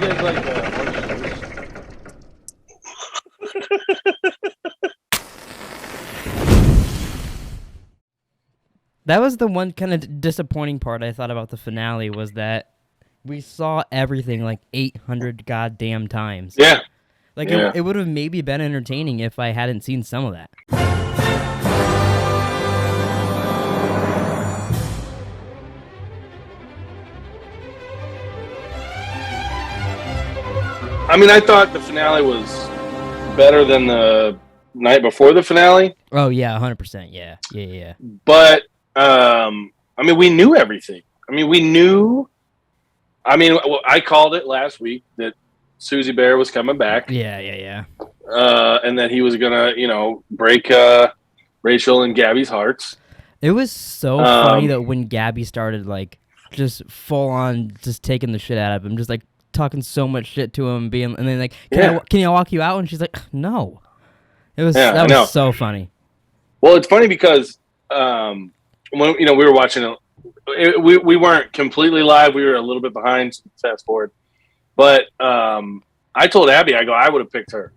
guys like orange juice? That was the one kind of disappointing part I thought about the finale was that we saw everything like 800 goddamn times. Yeah. Like, Yeah. it would have maybe been entertaining if I hadn't seen some of that. I mean, I thought the finale was better than the night before the finale. Oh, yeah, 100%. Yeah. But, I mean, we knew everything. I mean, we knew. I mean, I called it last week that Susie Bear was coming back. Yeah. And that he was going to, break Rachel and Gabby's hearts. It was so funny that when Gabby started, like, just full on just taking the shit out of him, just, like, talking so much shit to him, and then, like, can I walk you out? And she's like, no. That was so funny. Well, it's funny because when we were watching it, we weren't completely live. We were a little bit behind. So fast forward, but I told Abby, I go, I would have picked her.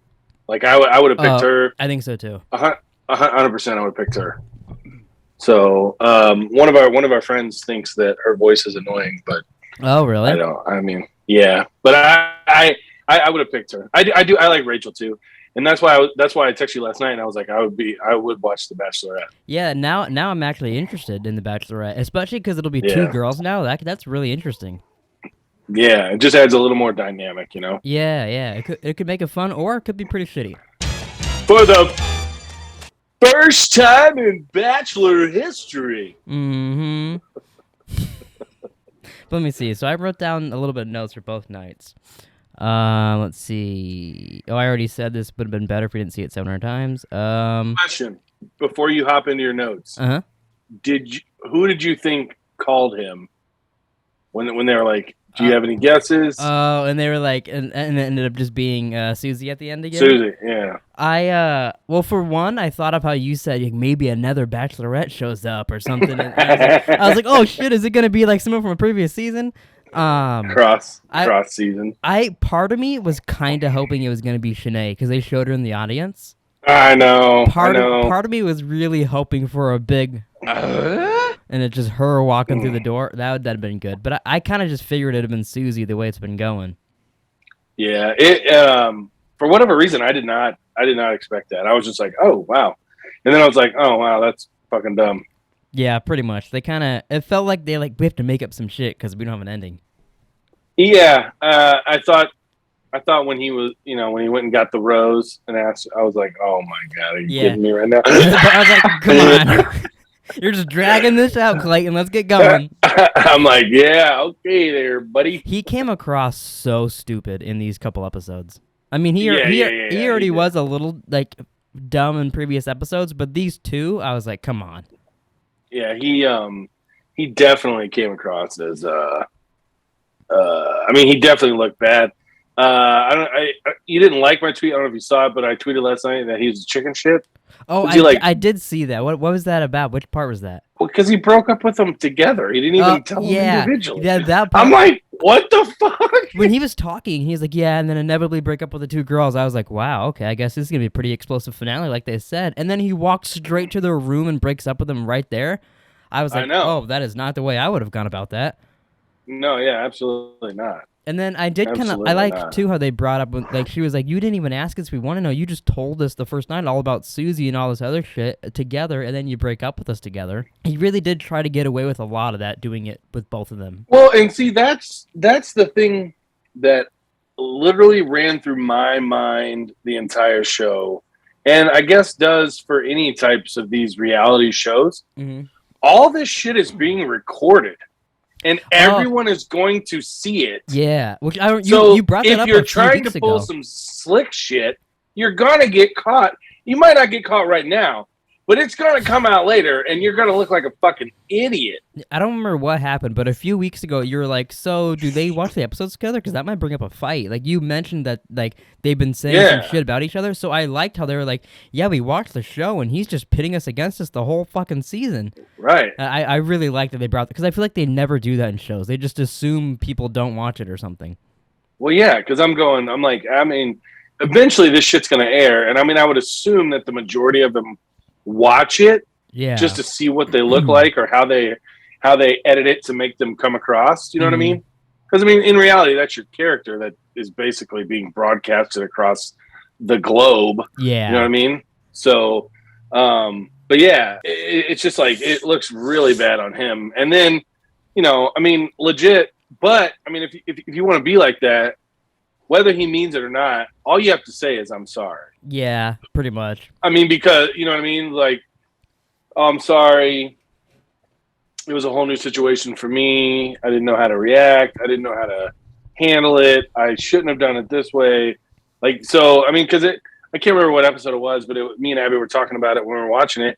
Like I would have picked her. I think so too. 100%, I would have picked her. So one of our friends thinks that her voice is annoying, but oh really? I don't. I mean, yeah, but I would have picked her. I like Rachel too. And that's why I texted you last night, and I was like, I would watch The Bachelorette. Yeah, now I'm actually interested in The Bachelorette, especially because it'll be two girls now. That's really interesting. Yeah, it just adds a little more dynamic, Yeah, it could make it fun, or it could be pretty shitty. For the first time in Bachelor history. Mm-hmm. Let me see. So I wrote down a little bit of notes for both nights. Let's see. Oh, I already said this would have been better if we didn't see it 700 times. Question before you hop into your notes. Uh-huh. Who did you think called him when they were like, do you have any guesses? Oh, and they were like, and it ended up just being Susie at the end again. Susie, yeah. Well, for one, I thought of how you said like, maybe another Bachelorette shows up or something. And I was like, oh shit, is it gonna be like someone from a previous season? Cross season. Part of me was kind of hoping it was gonna be Shanae because they showed her in the audience. I know. Part of me was really hoping for a big, and it's just her walking through the door. That would have been good. But I kind of just figured it'd have been Susie the way it's been going. Yeah, for whatever reason, I did not expect that. I was just like, oh wow, and then I was like, oh wow, that's fucking dumb. Yeah, pretty much. It felt like we have to make up some shit because we don't have an ending. Yeah, I thought when he was, when he went and got the rose and asked, I was like, oh my god, are you kidding me right now? I was like, come on. You're just dragging this out, Clayton. Let's get going. I'm like, yeah, okay there, buddy. He came across so stupid in these couple episodes. I mean, he already was a little like dumb in previous episodes, but these two, I was like, come on. Yeah, he definitely came across as I mean, he definitely looked bad. You didn't like my tweet. I don't know if you saw it, but I tweeted last night that he was chicken shit. Oh, I did see that. What was that about? Which part was that? Well, because he broke up with them together. He didn't even tell them individually. Yeah, that part. I'm like, what the fuck? When he was talking, he was like, yeah, and then inevitably break up with the two girls. I was like, wow, okay, I guess this is going to be a pretty explosive finale like they said. And then he walks straight to their room and breaks up with them right there. I was like, oh, that is not the way I would have gone about that. No, yeah, absolutely not. And then I did I liked too how they brought up, like, she was like, you didn't even ask us, we want to know, you just told us the first night all about Susie and all this other shit together, and then you break up with us together. He really did try to get away with a lot of that, doing it with both of them. Well, and see, that's the thing that literally ran through my mind the entire show, and I guess does for any types of these reality shows. Mm-hmm. All this shit is being recorded. And everyone is going to see it. Yeah, which you brought that up a few weeks ago. If you're trying to pull some slick shit, you're gonna get caught. You might not get caught right now, but it's gonna come out later, and you're gonna look like a fucking idiot. I don't remember what happened, but a few weeks ago, you were like, "So, do they watch the episodes together? Because that might bring up a fight." Like you mentioned that, like they've been saying some shit about each other. So I liked how they were like, "Yeah, we watched the show, and he's just pitting us against us the whole fucking season." Right. I really liked that they brought that because I feel like they never do that in shows. They just assume people don't watch it or something. Well, yeah, because eventually this shit's going to air. And I mean, I would assume that the majority of them watch it just Yeah. to see what they look like or how they edit it to make them come across. You know what I Mhm. mean? Because I mean, in reality, that's your character that is basically being broadcasted across the globe. You know what I Yeah. mean? So, but yeah, it's just like it looks really bad on him. And then, I mean, legit. But I mean, if you want to be like that, whether he means it or not, all you have to say is "I'm sorry." Yeah, pretty much. I mean, because you know what I mean. Like, oh, I'm sorry. It was a whole new situation for me. I didn't know how to react. I didn't know how to handle it. I shouldn't have done it this way. Like, so I mean, because I can't remember what episode it was, but me and Abby were talking about it when we were watching it.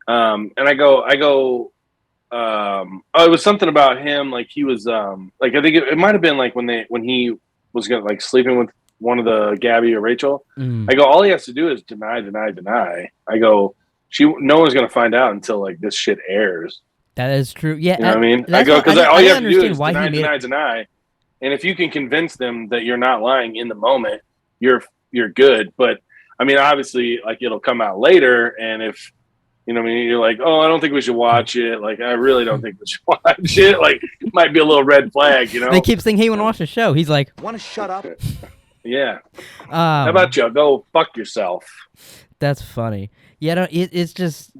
And I go, oh, it was something about him. Like he was, like, I think it might have been like when he was gonna like sleeping with one of the Gabby or Rachel. Mm. I go, all he has to do is deny, deny, deny. I go, no one's gonna find out until like this shit airs. That is true. Yeah, You know what I mean? I that's go, why because all I you didn't have to do understand is why deny, he made deny, it. deny. And if you can convince them that you're not lying in the moment, you're good. But I mean, obviously, like it'll come out later, and if you know what I mean, you're like, oh, I don't think we should watch it. Like, I really don't think we should watch it. Like, it might be a little red flag, you know? They keep saying, "Hey, you want to watch the show?" He's like, Want to shut up? Yeah. How about you? Go fuck yourself. That's funny. Yeah, no, it's just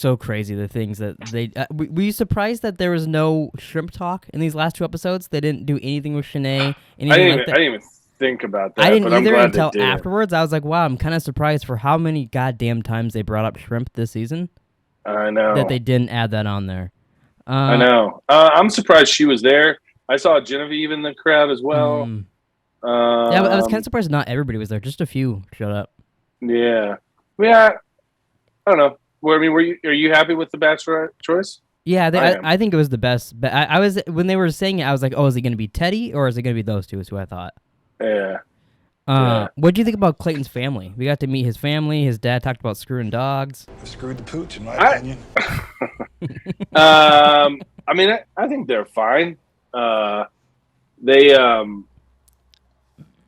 so crazy the things that they. Were you surprised that there was no shrimp talk in these last two episodes? They didn't do anything with Shanae, anything I like that. didn't even think about that. I didn't but either I'm glad until they did. afterwards. I was like, wow, I'm kind of surprised for how many goddamn times they brought up shrimp this season I know. that they didn't add that on there. I know. I'm surprised she was there. I saw Genevieve in the crowd as well. Yeah, but I was kind of surprised not everybody was there. Just a few showed up. Yeah. Yeah. I don't know. Well, I mean, are you happy with the Bachelor choice? Yeah, I am. I think it was the best. But I was when they were saying it, I was like, oh, is it going to be Teddy or is it going to be those two? Is who I thought. Yeah. Yeah. What do you think about Clayton's family? We got to meet his family. His dad talked about screwing dogs. Screwed the pooch, in my opinion. I mean, I think they're fine. They,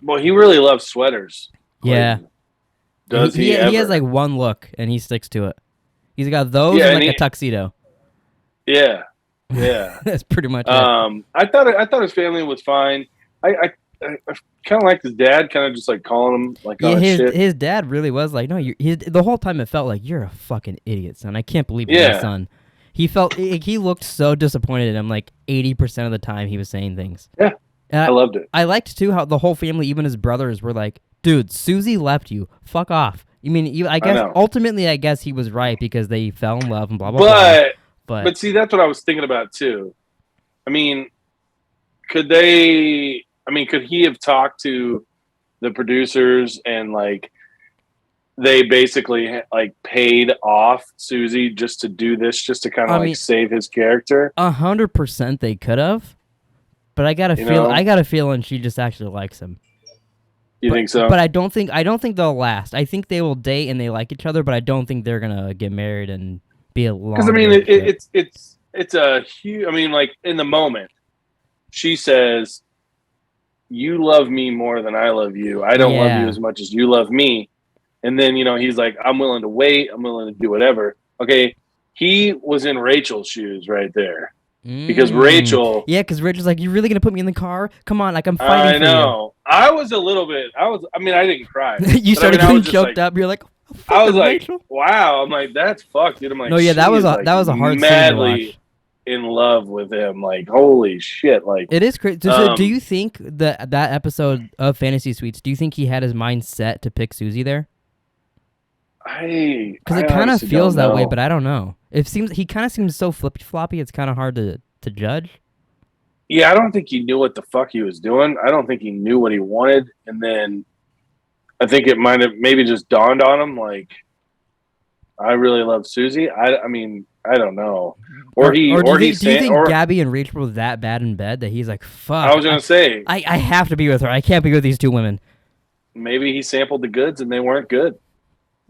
well, he really loves sweaters. Yeah. Does he ever? He has like one look and he sticks to it. He's got those Yeah, and and like a tuxedo. Yeah. Yeah. That's pretty much it. I thought his family was fine. I kind of liked his dad, kind of just like calling him like Yeah, on shit. his dad really was like, no, the whole time it felt like you're a fucking idiot, son. I can't believe you're my son. He looked so disappointed in him. Like 80% of the time, he was saying things. Yeah, I loved it. I liked too how the whole family, even his brothers, were like, "Dude, Susie left you. Fuck off." I mean, I guess ultimately, I guess he was right because they fell in love and blah blah blah. But see, that's what I was thinking about too. I mean, could he have talked to the producers and like they basically like paid off Susie just to do this, just to kind of save his character? 100% they could have, but I got a feeling she just actually likes him. You think so? But I don't think they'll last. I think they will date and they like each other, but I don't think they're gonna get married and be a long. Because I mean, it's a huge. I mean, like in the moment, she says, "You love me more than I love you. I don't love you as much as you love me." And then he's like, "I'm willing to wait. I'm willing to do whatever." Okay, he was in Rachel's shoes right there. Because Rachel... Yeah, because Rachel's like, "You really going to put me in the car? Come on, like I'm fighting for you." I know. I was a little bit... I mean, I didn't cry. You started getting choked up. You're like, I was like, Rachel. Wow. I'm like, that's fucked, dude. I'm like, no, yeah, that was a hard scene to watch. In love with him. Like, holy shit. Like, it is crazy. So do you think that episode of Fantasy Suites, do you think he had his mind set to pick Susie there? Because it kind of feels that way, but I don't know. He kind of seems so flippy floppy. It's kind of hard to judge. Yeah, I don't think he knew what the fuck he was doing. I don't think he knew what he wanted, and then I think it might have maybe just dawned on him like, I really love Susie. I mean, I don't know. Do you think Gabby and Rachel were that bad in bed that he's like, fuck? I was gonna say I have to be with her. I can't be with these two women. Maybe he sampled the goods and they weren't good.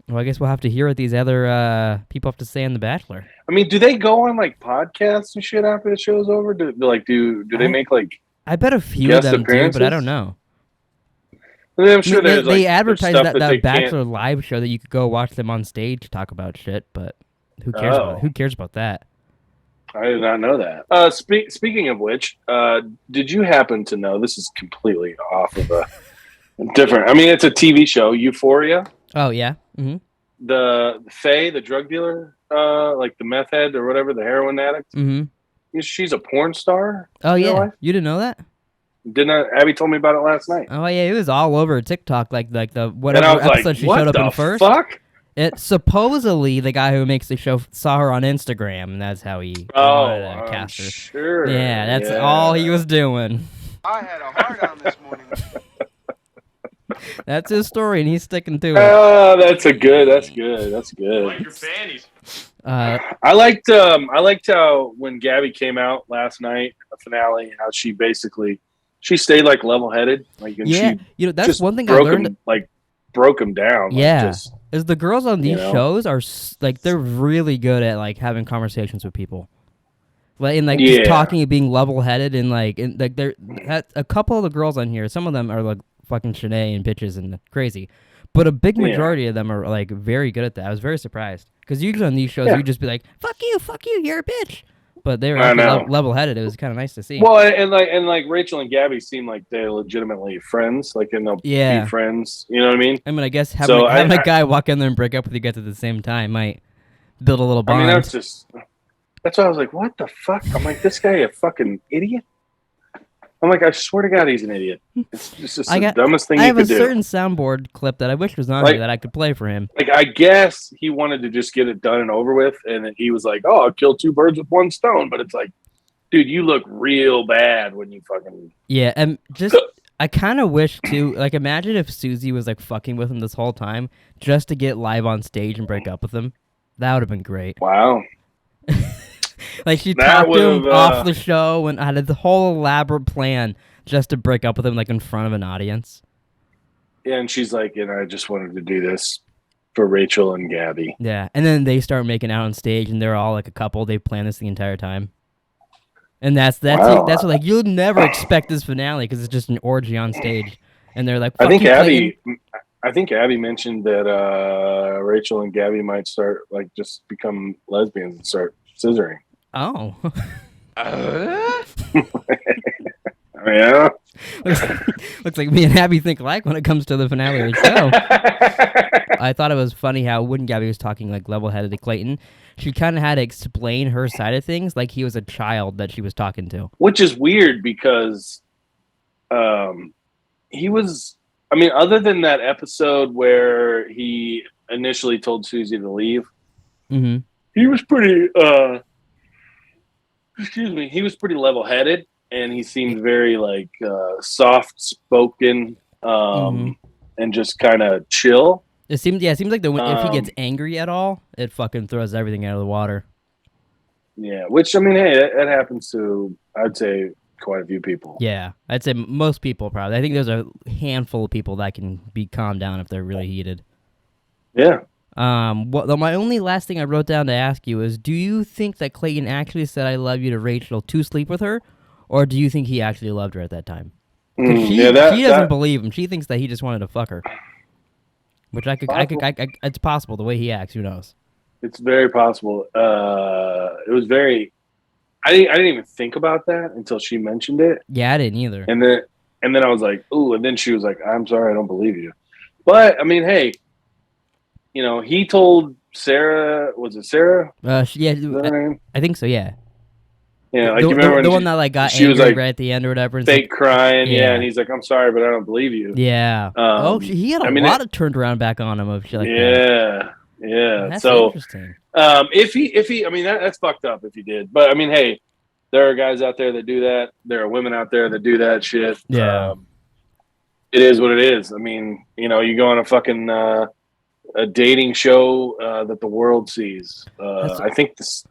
Well, I guess we'll have to hear what these other people have to say on The Bachelor. I mean, do they go on like podcasts and shit after the show's over? Do they make like? I bet a few Guest of them do, but I appearances? don't know. I mean, I'm sure they, there's they like advertised stuff that they Bachelor can't. live show that you could go watch them on stage talk about shit, but who cares about Oh, who cares about that? I did not know that. Speaking of which, did you happen to know? This is completely off of a different. I mean, it's a TV show, Euphoria. Oh yeah. Mm-hmm. The Faye, the drug dealer, like the meth head or whatever, the heroin addict. Mm-hmm. She's a porn star. Oh in real yeah. life? You didn't know that? Didn't I? Abby told me about it last night. Oh yeah, it was all over TikTok, like the And I whatever was episode like, she what showed up the in first. fuck? It supposedly the guy who makes the show saw her on Instagram, and that's how he Oh, wanted to I'm cast her. sure. Yeah, that's all he was doing. I had a hard on this morning. That's his story, and he's sticking to it. Oh, that's good. That's good. Like your fannies. I liked how when Gabby came out last night, the finale, how she basically stayed like level headed, like and Yeah, she that's just one thing I broke learned. him, like broke him down. Yeah. like, just, Is the girls on these know? shows are like they're really good at like having conversations with people, like and like Yeah. just talking and being level headed and like they're a couple of the girls on here. Some of them are like fucking Shanae and bitches and crazy, but a big majority of them are like very good at that. I was very surprised because usually on these shows you just be like fuck you, you're a bitch, but they were actually level headed. It was kind of nice to see. well, and like Rachel and Gabby seem like they're legitimately friends, like and they'll be friends. You know what I mean? I mean, I guess having a guy walk in there and break up with you guys at the same time might build a little bond. I mean, that's why I was like, what the fuck? I'm like, this guy a fucking idiot. I'm like, I swear to God, he's an idiot. It's just the dumbest thing I you have could a do. certain soundboard clip that I wish was on here that I could play for him. Like, I guess he wanted to just get it done and over with, and he was like, "Oh, I'll kill two birds with one stone." But it's like, dude, you look real bad when you fucking and just I kind of wish too. Like, imagine if Susie was like fucking with him this whole time just to get live on stage and break up with him. That would have been great. Wow. Like she talked to him off the show and had the whole elaborate plan just to break up with him, like in front of an audience. Yeah, and she's like, I just wanted to do this for Rachel and Gabby. Yeah, and then they start making out on stage, and they're all like a couple. They planned this the entire time, and that's like you'll never expect this finale because it's just an orgy on stage, and they're like, I think Abby mentioned that Rachel and Gabby might start like just become lesbians and start scissoring. Oh. Yeah. Looks like me and Abby think alike when it comes to the finale of the show. I thought it was funny how when Gabby was talking like level-headed to Clayton, she kind of had to explain her side of things like he was a child that she was talking to. Which is weird because he was, I mean, other than that episode where he initially told Susie to leave, he was pretty, he was pretty level-headed. And he seemed very like soft-spoken and just kind of chill. It seems like if he gets angry at all, it fucking throws everything out of the water. Yeah, which I mean, hey, that happens to I'd say quite a few people. Yeah, I'd say most people probably. I think there's a handful of people that can be calmed down if they're really heated. Yeah. My only last thing I wrote down to ask you is: do you think that Clayton actually said "I love you" to Rachel to sleep with her? Or do you think he actually loved her at that time? She doesn't believe him. She thinks that he just wanted to fuck her. Which it's possible the way he acts. Who knows? It's very possible. It was very. I didn't even think about that until she mentioned it. Yeah, I didn't either. And then I was like, ooh. And then she was like, I'm sorry, I don't believe you. But I mean, hey, he told Sarah. Was it Sarah? Yeah, I think so. Yeah. Yeah, like you remember the one that like got angry like, right at the end or whatever. Fake crying, yeah, and he's like, "I'm sorry, but I don't believe you." Yeah. He had a lot of turned around back on him of shit like that. Yeah. That's so interesting. If he, I mean, that's fucked up if he did. But I mean, hey, there are guys out there that do that. There are women out there that do that shit. Yeah. It is what it is. I mean, you go on a fucking a dating show that the world sees. I think this.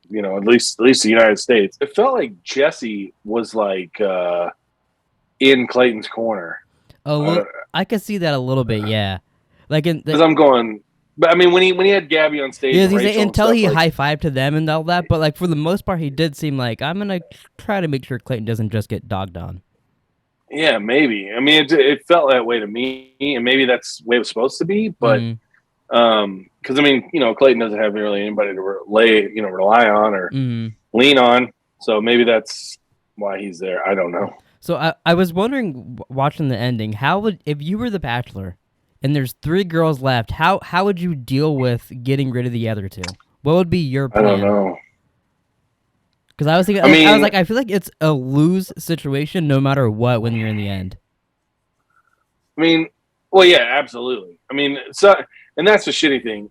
At least the United States. It felt like Jesse was like in Clayton's corner. I could see that a little bit, yeah. Like because I'm going, but I mean when he had Gabby on stage, until he high fived to them and all that. But like for the most part, he did seem like I'm gonna try to make sure Clayton doesn't just get dogged on. Yeah, maybe. I mean, it felt that way to me, and maybe that's the way it was supposed to be. But because I mean, Clayton doesn't have really anybody to rely on or lean on, so maybe that's why he's there. I don't know. So I was wondering, watching the ending, if you were the Bachelor, and there's 3 girls left, how would you deal with getting rid of the other 2? What would be your plan? I don't know. Because I was thinking, I feel like it's a lose situation no matter what when you're in the end. I mean, well, yeah, absolutely. I mean, and that's the shitty thing.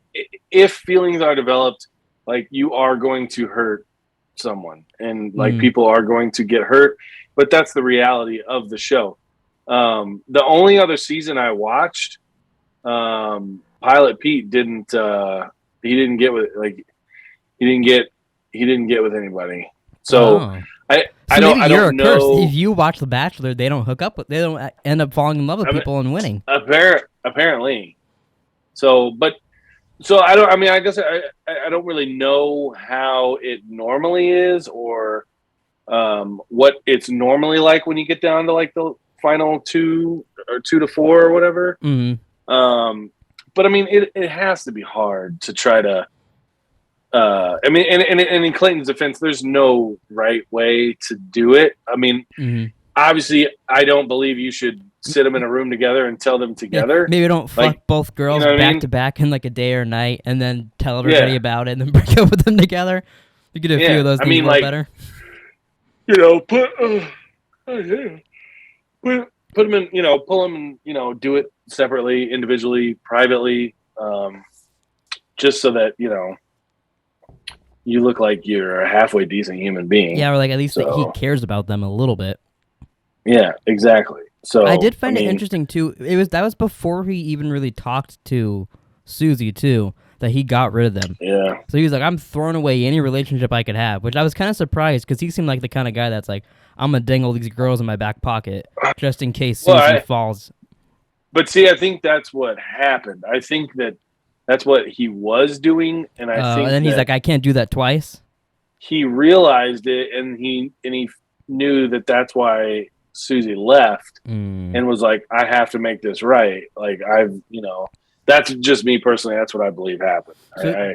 If feelings are developed, like, you are going to hurt someone, and like people are going to get hurt, but that's the reality of the show. The only other season I watched, Pilot Pete didn't get with anybody. So I don't know. If you watch The Bachelor, they don't they don't end up falling in love with people and winning. Apparently. So I don't. I mean, I guess I don't really know how it normally is, or what it's normally like when you get down to like the final 2 or 2 to 4 or whatever. But I mean, it has to be hard to try to. I mean, and in Clayton's defense, there's no right way to do it. I mean, obviously, I don't believe you should sit them in a room together and tell them together. Yeah, maybe don't fuck both girls back to back in like a day or night, and then tell everybody about it, and then break up with them together. You could do a few of those things a little better. Put them in, pull them and, do it separately, individually, privately, just so that, you look like you're a halfway decent human being. Yeah, or like at least that he cares about them a little bit. Yeah, exactly. So I did find it interesting too. That was before he even really talked to Susie too, that he got rid of them. Yeah. So he was like, I'm throwing away any relationship I could have, which I was kind of surprised because he seemed like the kind of guy that's like, I'm gonna dangle these girls in my back pocket just in case Susie falls. But see, I think that's what happened. I think that's what he was doing, and I think. And then he's like, I can't do that twice. He realized it, and he knew that that's why Susie left, and was like, I have to make this right. Like that's just me personally. That's what I believe happened. So,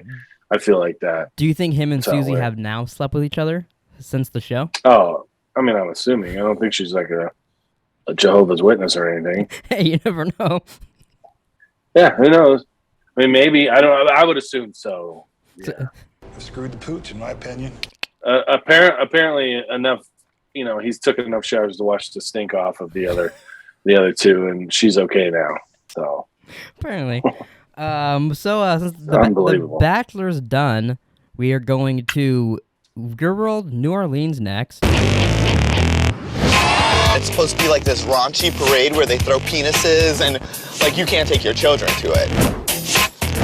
I feel like that. Do you think him and Susie have now slept with each other since the show? Oh, I mean, I'm assuming. I don't think she's like a Jehovah's Witness or anything. Hey, you never know. Yeah, who knows? I mean, maybe. I don't know. I would assume so. Yeah. Screwed the pooch, in my opinion. Apparently enough. He's took enough showers to wash the stink off of the other 2, and she's okay now. So apparently, since the Bachelor's done, we are going to Your World, New Orleans next. It's supposed to be like this raunchy parade where they throw penises and, like, you can't take your children to it.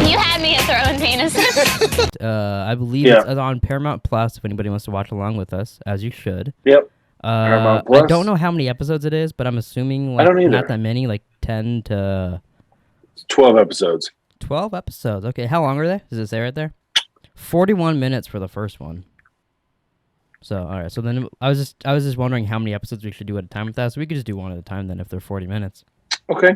You had me at throwing penises. I believe it's on Paramount Plus if anybody wants to watch along with us, as you should. Yep. Paramount Plus. I don't know how many episodes it is, but I'm assuming I don't either. Not that many, like 10 to... 12 episodes. 12 episodes. Okay, how long are they? Does it say right there? 41 minutes for the first one. So, all right. So then I was just wondering how many episodes we should do at a time with that. So we could just do one at a time then if they're 40 minutes. Okay.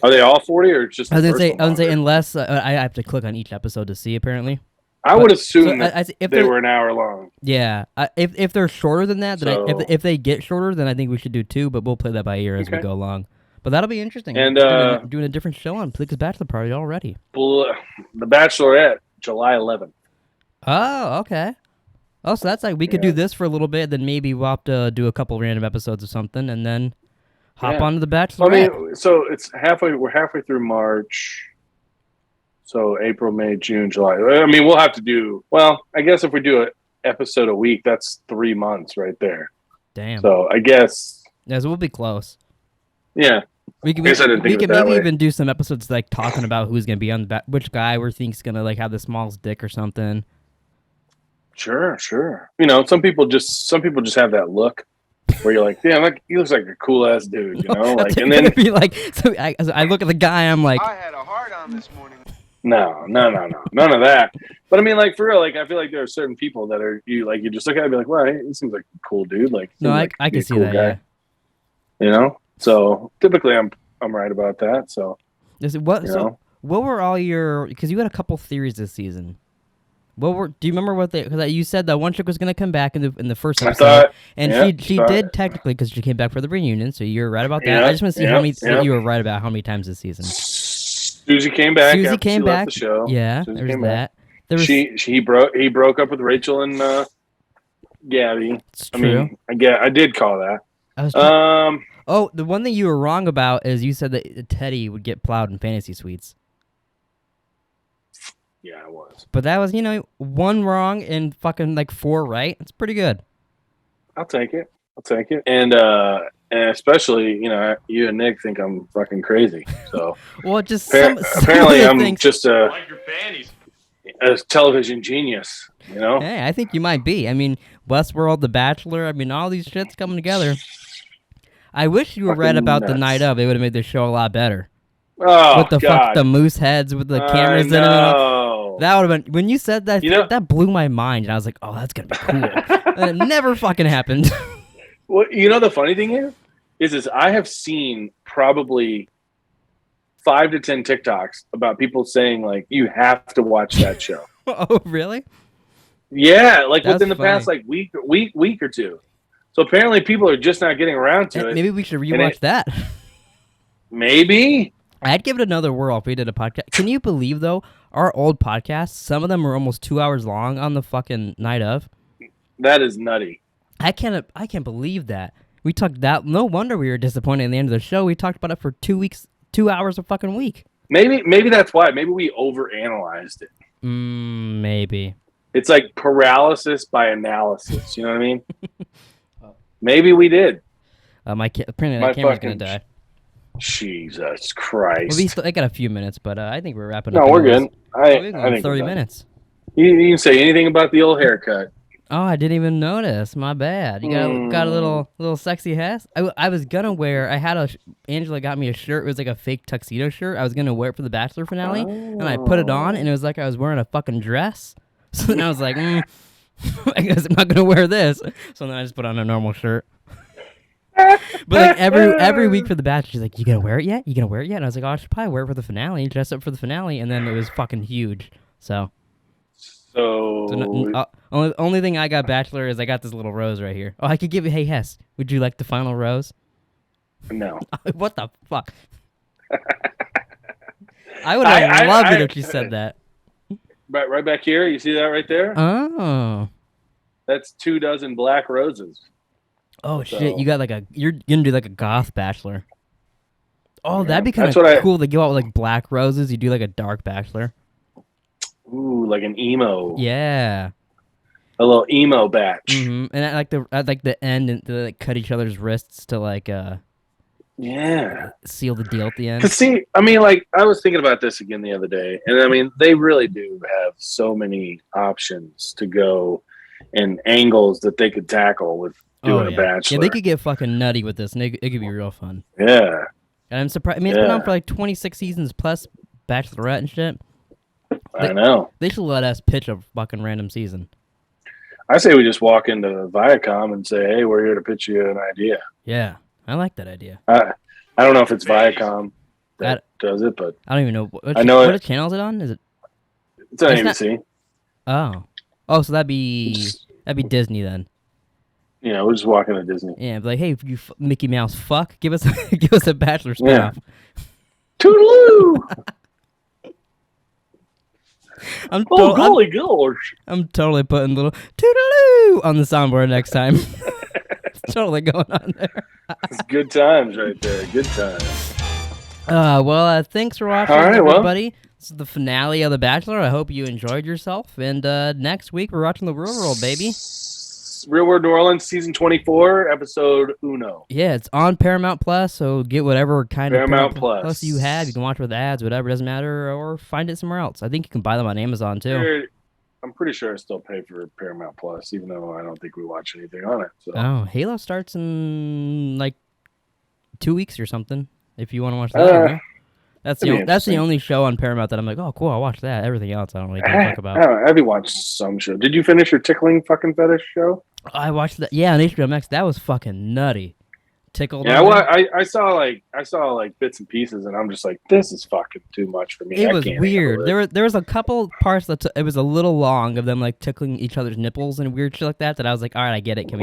Are they all 40 or just? I was gonna say unless I have to click on each episode to see. Apparently, I would assume if they were an hour long. Yeah, if they're shorter than that, then if they get shorter, then I think we should do 2. But we'll play that by ear as we go along. But that'll be interesting. And doing a different show on Pleeka's Bachelor Party already. The Bachelorette, July 11th. Oh, okay. Oh, so that's like we could do this for a little bit, then maybe we'll have to do a couple random episodes or something, and then hop onto the Bachelor. I mean, so it's we're halfway through March. So April, May, June, July. I mean, we'll have to do. Well, I guess if we do an episode a week, that's 3 months right there. Damn. So I guess. Yeah, so we'll be close. Yeah. We can maybe even do some episodes like talking about who's gonna be on which guy we think's gonna like have the smallest dick or something. Sure. Some people just have that look where you're like, damn, he looks like a cool ass dude, Like, and then be like, so I look at the guy, I'm like, I had a hard on this morning. No, none of that. But I mean, like, for real, like, I feel like there are certain people that are you just look at it and be like, well, he seems like a cool dude. Like, no, I can see that. Guy. Yeah. You know, so typically I'm right about that. So What you know. what were all your? Because you had a couple theories this season. Do you remember what they? Because you said that one chick was gonna come back in the first I episode, thought, and yeah, she did technically because she came back for the reunion. So you're right about that. Yeah, I just want to see yeah, what you were right about how many times this season. Susie came back Susie after came she left back. the show. Yeah, Susie there's came that. back. There was. He broke up with Rachel and Gabby. It's I true. mean, I did call that. I was Oh, the one thing you were wrong about is you said that Teddy would get plowed in fantasy suites. Yeah, I was. But that was, one wrong and fucking like 4 right. It's pretty good. I'll take it. And especially, you and Nick think I'm fucking crazy. So Well, just apparently some of the I'm things. just a television genius. Hey, I think you might be. I mean, Westworld, The Bachelor. I mean, all these shits coming together. I wish you were right Fucking about the nuts. night of. It would have made the show a lot better. Oh, With the God. the moose heads with the cameras in them. No. That would have been when you said that. That blew my mind, and I was like, "Oh, that's gonna be cool." And it never fucking happened. Well, the funny thing is I have seen probably 5 to 10 TikToks about people saying like you have to watch that show. Oh, really? Yeah, like That's within the funny. past like week or two. So apparently people are just not getting around to it. Maybe we should rewatch that. Maybe. I'd give it another whirl if we did a podcast. Can you believe though? Our old podcasts, some of them were almost 2 hours long on the fucking night of. That is nutty. I can't believe that. We talked that. No wonder we were disappointed in the end of the show. We talked about it for 2 weeks, 2 hours a fucking week. Maybe that's why. Maybe we overanalyzed it. Maybe. It's like paralysis by analysis. You know what I mean? Maybe we did. Apparently that camera's gonna die. Jesus Christ. Well, I got a few minutes, but I think we're wrapping No, up. we're good. I We're think going 30 we're done. minutes. You can say anything about the old haircut. Oh, I didn't even notice. My bad. You got a little sexy Hess. I was gonna wear. Angela got me a shirt. It was like a fake tuxedo shirt. I was gonna wear it for the Bachelor finale, and I put it on, and it was like I was wearing a fucking dress. So then I was like, I guess I'm not gonna wear this. So then I just put on a normal shirt. But like every week for the Bachelor, she's like, "You gonna wear it yet? You gonna wear it yet?" And I was like, "Oh, I should probably wear it for the finale, dress up for the finale." And then it was fucking huge. So only thing I got Bachelor is I got this little rose right here. Oh, I could give you. Hey Hess, would you like the final rose? No. What the fuck? I would have loved it if she said that. Right back here. You see that right there? Oh. That's 24 black roses. Oh So- shit! You're gonna do like a goth Bachelor. Oh, that'd be kind that's of what cool. They go out with like black roses. You do like a dark Bachelor. Ooh, like an emo. Yeah. A little emo batch. And at the end, and they like, cut each other's wrists to like Yeah. seal the deal at the end. Cause see, I mean, like I was thinking about this again the other day, and I mean, they really do have so many options to go and angles that they could tackle with doing a Bachelor. Yeah, they could get fucking nutty with this, and it could be real fun. Yeah. And I'm surprised. I mean, it's been on for like 26 seasons plus Bachelorette and shit. I know. They should let us pitch a fucking random season. I say we just walk into Viacom and say, "Hey, we're here to pitch you an idea." Yeah, I like that idea. I don't know if it's Viacom that does it, but I don't even know. What channel is it on? Is it? It's on It's ABC. Oh, so that'd be Disney then. Yeah, we're just walking to Disney. Yeah, be like, hey, you Mickey Mouse fuck, give us a Bachelor spinoff. Toodaloo! Golly gosh! I'm totally putting little toodaloo on the soundboard next time. It's totally going on there. It's good times right there. Good times. Well, thanks for watching, All right, everybody. This is the finale of The Bachelor. I hope you enjoyed yourself. And next week, we're watching The Real World, baby. Real World New Orleans, season 24, episode uno. Yeah, it's on Paramount Plus, so get whatever kind of Paramount Plus you have. You can watch with ads, whatever, doesn't matter, or find it somewhere else. I think you can buy them on Amazon, too. I'm pretty sure I still pay for Paramount Plus, even though I don't think we watch anything on it. So. Oh, Halo starts in, like, 2 weeks or something, if you want to watch that. Yeah. That's the only show on Paramount that I'm like, oh, cool, I'll watch that. Everything else I don't really give a fuck about. I've watched some show. Did you finish your tickling fucking fetish show? I watched that. Yeah, on HBO Max. That was fucking nutty. tickled. Yeah, on well, there. I saw like bits and pieces, and I'm just like, this is fucking too much for me. It I was can't weird. handle it. There was a couple parts that it was a little long of them like tickling each other's nipples and weird shit like that. That I was like, all right, I get it. Can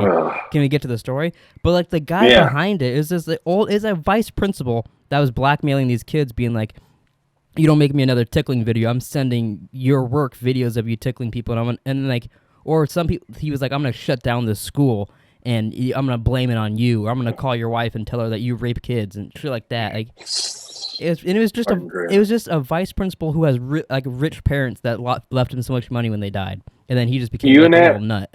we get to the story? But like the guy Yeah. behind it is this is a vice principal that was blackmailing these kids, being like, you don't make me another tickling video. I'm sending your work videos of you tickling people, and like, or some people. He was like, I'm gonna shut down this school. And I'm gonna blame it on you, or I'm gonna call your wife and tell her that you rape kids and shit like that. Like, it was just a vice principal who has rich parents that left him so much money when they died, and then he just became a little nut.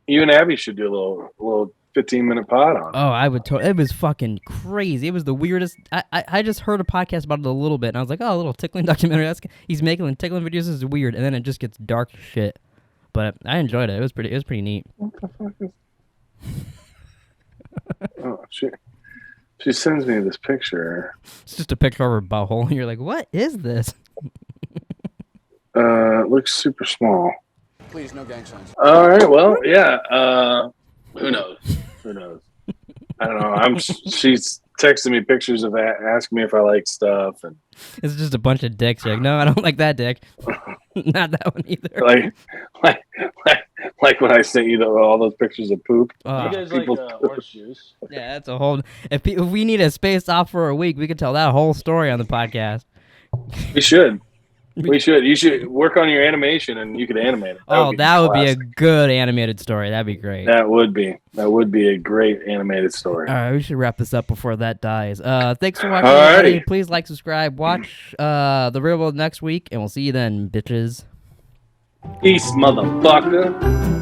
You and Abby should do a little 15-minute pod on it. Oh, I would. It was fucking crazy. It was the weirdest. I just heard a podcast about it a little bit, and I was like, oh, a little tickling documentary. He's making tickling videos. This is weird, and then it just gets dark as shit. But I enjoyed it. It was pretty neat. What the fuck is? Oh, she sends me this picture. It's just a picture of her butthole, and you're like, what is this? It looks super small. Please, no gang signs. All right, well, yeah. Who knows? I don't know. She's texting me pictures of asking me if I like stuff, and It's just a bunch of dicks. You're like, no, I don't like that dick. Not that one either. like when I sent you all those pictures of poop. You guys like orange juice? Yeah, that's a whole. If we need a space off for a week, we could tell that whole story on the podcast. We should. You should work on your animation, and you could animate it. That would be a good animated story. That'd be great. That would be a great animated story. All right, we should wrap this up before that dies. Thanks for watching, everybody. Please like, subscribe, watch The Real World next week, and we'll see you then, bitches. Peace, motherfucker.